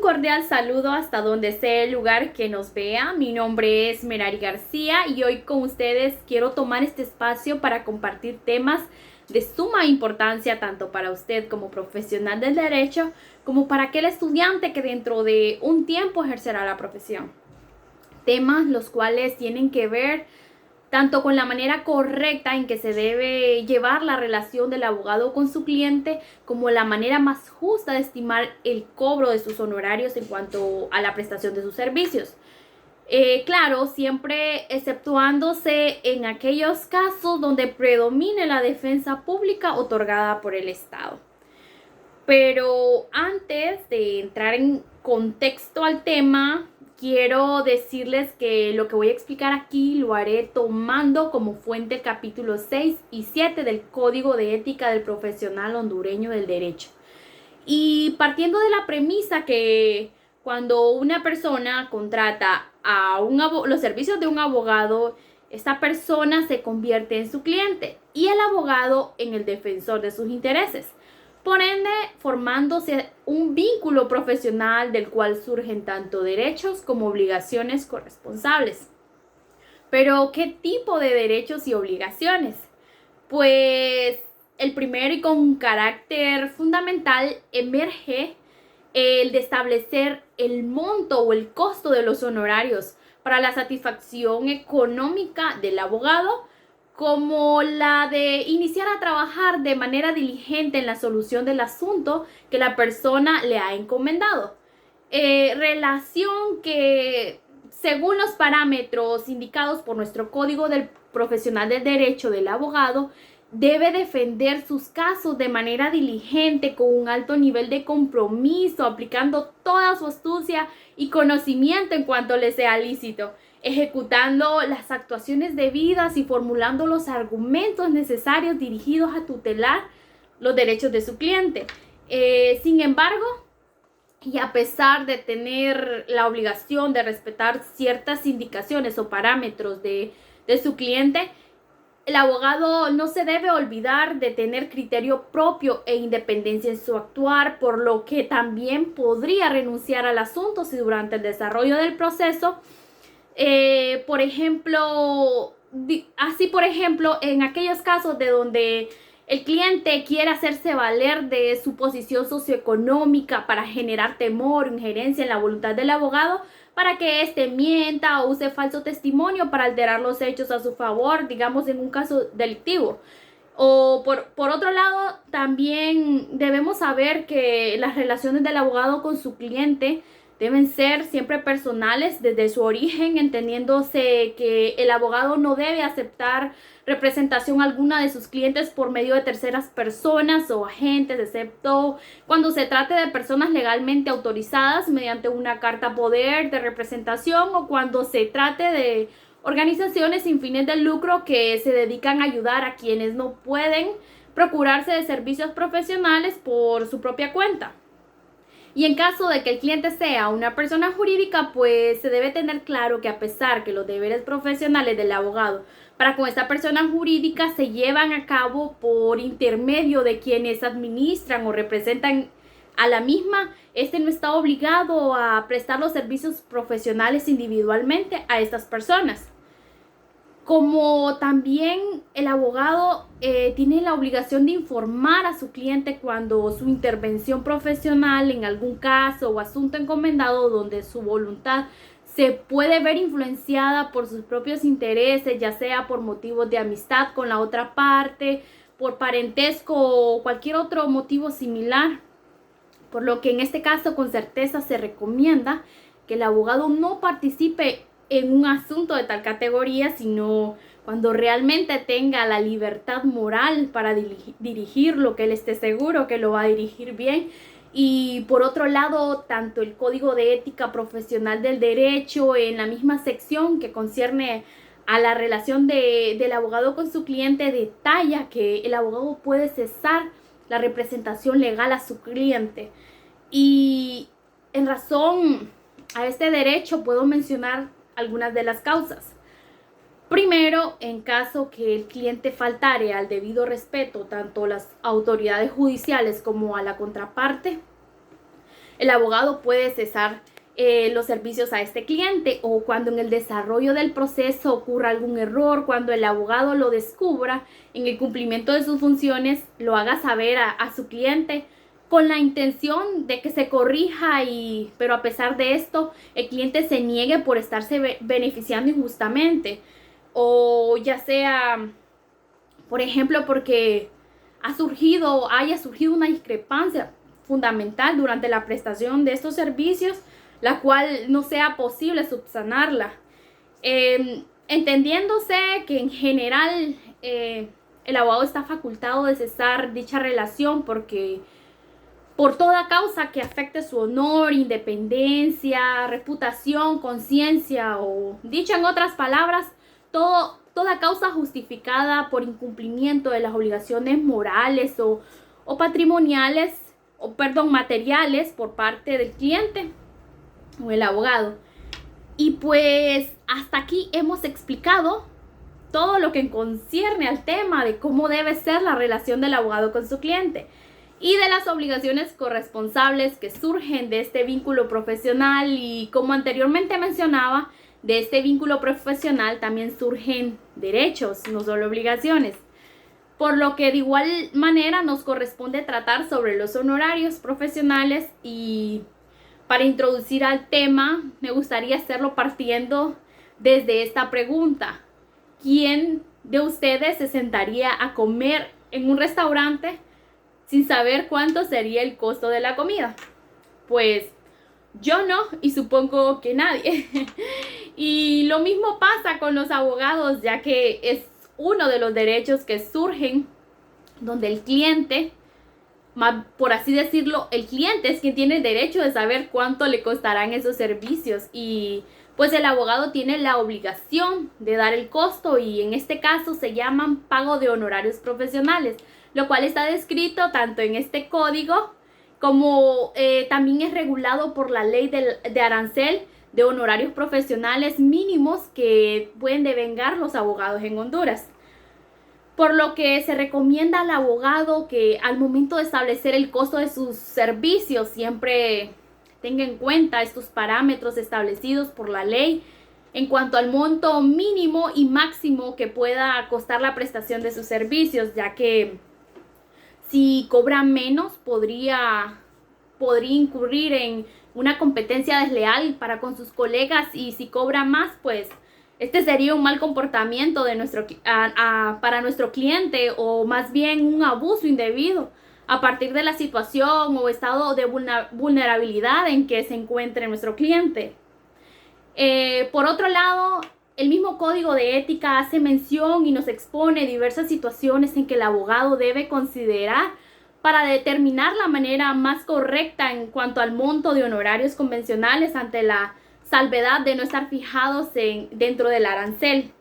Un cordial saludo hasta donde sea el lugar que nos vea. Mi nombre es Merari García y hoy con ustedes quiero tomar este espacio para compartir temas de suma importancia tanto para usted como profesional del derecho como para aquel estudiante que dentro de un tiempo ejercerá la profesión. Temas los cuales tienen que ver tanto con la manera correcta en que se debe llevar la relación del abogado con su cliente, como la manera más justa de estimar el cobro de sus honorarios en cuanto a la prestación de sus servicios. Claro, siempre exceptuándose en aquellos casos donde predomine la defensa pública otorgada por el Estado. Pero antes de entrar en contexto al tema, quiero decirles que lo que voy a explicar aquí lo haré tomando como fuente el capítulo 6 y 7 del Código de Ética del Profesional Hondureño del Derecho. Y partiendo de la premisa que cuando una persona contrata a los servicios de un abogado, esta persona se convierte en su cliente y el abogado en el defensor de sus intereses. Por ende, formándose un vínculo profesional del cual surgen tanto derechos como obligaciones corresponsables. Pero, ¿qué tipo de derechos y obligaciones? Pues el primero y con carácter fundamental emerge el de establecer el monto o el costo de los honorarios para la satisfacción económica del abogado, como la de iniciar a trabajar de manera diligente en la solución del asunto que la persona le ha encomendado. Relación que, según los parámetros indicados por nuestro Código del Profesional del Derecho del Abogado, debe defender sus casos de manera diligente, con un alto nivel de compromiso, aplicando toda su astucia y conocimiento en cuanto le sea lícito, ejecutando las actuaciones debidas y formulando los argumentos necesarios dirigidos a tutelar los derechos de su cliente. Sin embargo, y a pesar de tener la obligación de respetar ciertas indicaciones o parámetros de su cliente, el abogado no se debe olvidar de tener criterio propio e independencia en su actuar, por lo que también podría renunciar al asunto si durante el desarrollo del proceso, por ejemplo, en aquellos casos de donde el cliente quiere hacerse valer de su posición socioeconómica para generar temor o injerencia en la voluntad del abogado, para que éste mienta o use falso testimonio para alterar los hechos a su favor, digamos en un caso delictivo. O por otro lado, también debemos saber que las relaciones del abogado con su cliente deben ser siempre personales desde su origen, entendiéndose que el abogado no debe aceptar representación alguna de sus clientes por medio de terceras personas o agentes, excepto cuando se trate de personas legalmente autorizadas mediante una carta poder de representación, o cuando se trate de organizaciones sin fines de lucro que se dedican a ayudar a quienes no pueden procurarse de servicios profesionales por su propia cuenta. Y en caso de que el cliente sea una persona jurídica, pues se debe tener claro que a pesar que los deberes profesionales del abogado para con esta persona jurídica se llevan a cabo por intermedio de quienes administran o representan a la misma, este no está obligado a prestar los servicios profesionales individualmente a estas personas. Como también el abogado tiene la obligación de informar a su cliente cuando su intervención profesional en algún caso o asunto encomendado donde su voluntad se puede ver influenciada por sus propios intereses, ya sea por motivos de amistad con la otra parte, por parentesco o cualquier otro motivo similar. Por lo que en este caso con certeza se recomienda que el abogado no participe en un asunto de tal categoría, sino cuando realmente tenga la libertad moral para dirigir lo que él esté seguro que lo va a dirigir bien. Y por otro lado, tanto el Código de Ética Profesional del Derecho, en la misma sección que concierne a la relación del abogado con su cliente, detalla que el abogado puede cesar la representación legal a su cliente. Y en razón a este derecho puedo mencionar algunas de las causas. Primero, en caso que el cliente faltare al debido respeto tanto a las autoridades judiciales como a la contraparte, el abogado puede cesar los servicios a este cliente, o cuando en el desarrollo del proceso ocurra algún error, cuando el abogado lo descubra en el cumplimiento de sus funciones, lo haga saber a su cliente con la intención de que se corrija, pero a pesar de esto el cliente se niegue por estarse beneficiando injustamente, o ya sea, por ejemplo, porque haya surgido una discrepancia fundamental durante la prestación de estos servicios, la cual no sea posible subsanarla. Entendiéndose que en general el abogado está facultado de cesar dicha relación por toda causa que afecte su honor, independencia, reputación, conciencia, o dicho en otras palabras, toda causa justificada por incumplimiento de las obligaciones morales o patrimoniales, materiales por parte del cliente o el abogado. Y pues hasta aquí hemos explicado todo lo que concierne al tema de cómo debe ser la relación del abogado con su cliente y de las obligaciones corresponsables que surgen de este vínculo profesional. Y como anteriormente mencionaba, de este vínculo profesional también surgen derechos, no solo obligaciones. Por lo que de igual manera nos corresponde tratar sobre los honorarios profesionales. Y para introducir al tema, me gustaría hacerlo partiendo desde esta pregunta: ¿quién de ustedes se sentaría a comer en un restaurante sin saber cuánto sería el costo de la comida? Pues yo no, y supongo que nadie. Y lo mismo pasa con los abogados, ya que es uno de los derechos que surgen donde el cliente, por así decirlo, el cliente es quien tiene el derecho de saber cuánto le costarán esos servicios, y pues el abogado tiene la obligación de dar el costo, y en este caso se llaman pago de honorarios profesionales, lo cual está descrito tanto en este código como también es regulado por la ley de arancel de honorarios profesionales mínimos que pueden devengar los abogados en Honduras. Por lo que se recomienda al abogado que al momento de establecer el costo de sus servicios siempre tenga en cuenta estos parámetros establecidos por la ley en cuanto al monto mínimo y máximo que pueda costar la prestación de sus servicios, ya que si cobra menos podría incurrir en una competencia desleal para con sus colegas, y si cobra más, pues este sería un mal comportamiento para nuestro cliente, o más bien un abuso indebido a partir de la situación o estado de vulnerabilidad en que se encuentre nuestro cliente. Por otro lado, el mismo Código de Ética hace mención y nos expone diversas situaciones en que el abogado debe considerar para determinar la manera más correcta en cuanto al monto de honorarios convencionales, ante la salvedad de no estar fijados dentro del arancel.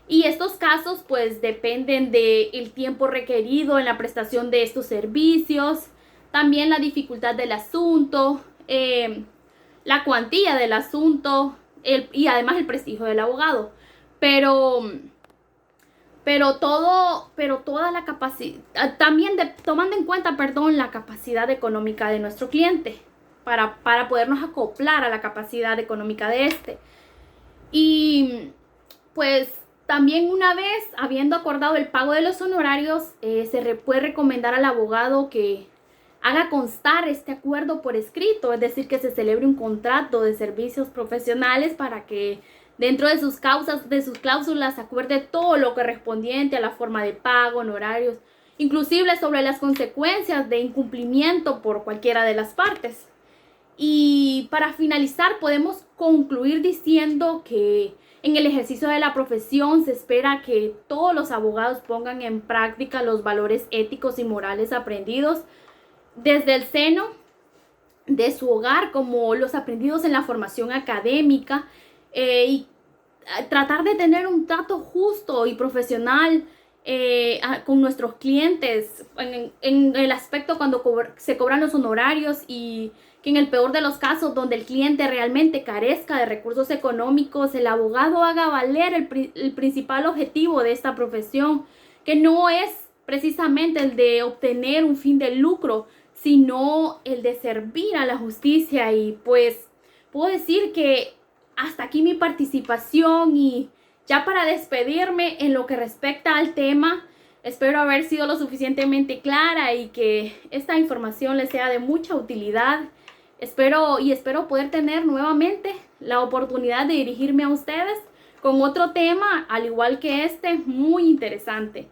Y estos casos pues dependen del tiempo requerido en la prestación de estos servicios, también la dificultad del asunto, la cuantía del asunto y además el prestigio del abogado. Pero toda la capacidad, también tomando en cuenta, la capacidad económica de nuestro cliente, para podernos acoplar a la capacidad económica de este. Y pues también, una vez habiendo acordado el pago de los honorarios, puede recomendar al abogado que haga constar este acuerdo por escrito, es decir, que se celebre un contrato de servicios profesionales para que dentro de sus cláusulas acuerde todo lo correspondiente a la forma de pago, honorarios, inclusive sobre las consecuencias de incumplimiento por cualquiera de las partes. Y para finalizar, podemos concluir diciendo que en el ejercicio de la profesión se espera que todos los abogados pongan en práctica los valores éticos y morales aprendidos desde el seno de su hogar, como los aprendidos en la formación académica, y tratar de tener un trato justo y profesional con nuestros clientes en el aspecto cuando se cobran los honorarios, y que en el peor de los casos, donde el cliente realmente carezca de recursos económicos, el abogado haga valer el principal objetivo de esta profesión, que no es precisamente el de obtener un fin de lucro, sino el de servir a la justicia. Y pues puedo decir que hasta aquí mi participación, y ya para despedirme en lo que respecta al tema, espero haber sido lo suficientemente clara y que esta información les sea de mucha utilidad. Espero poder tener nuevamente la oportunidad de dirigirme a ustedes con otro tema, al igual que este, muy interesante.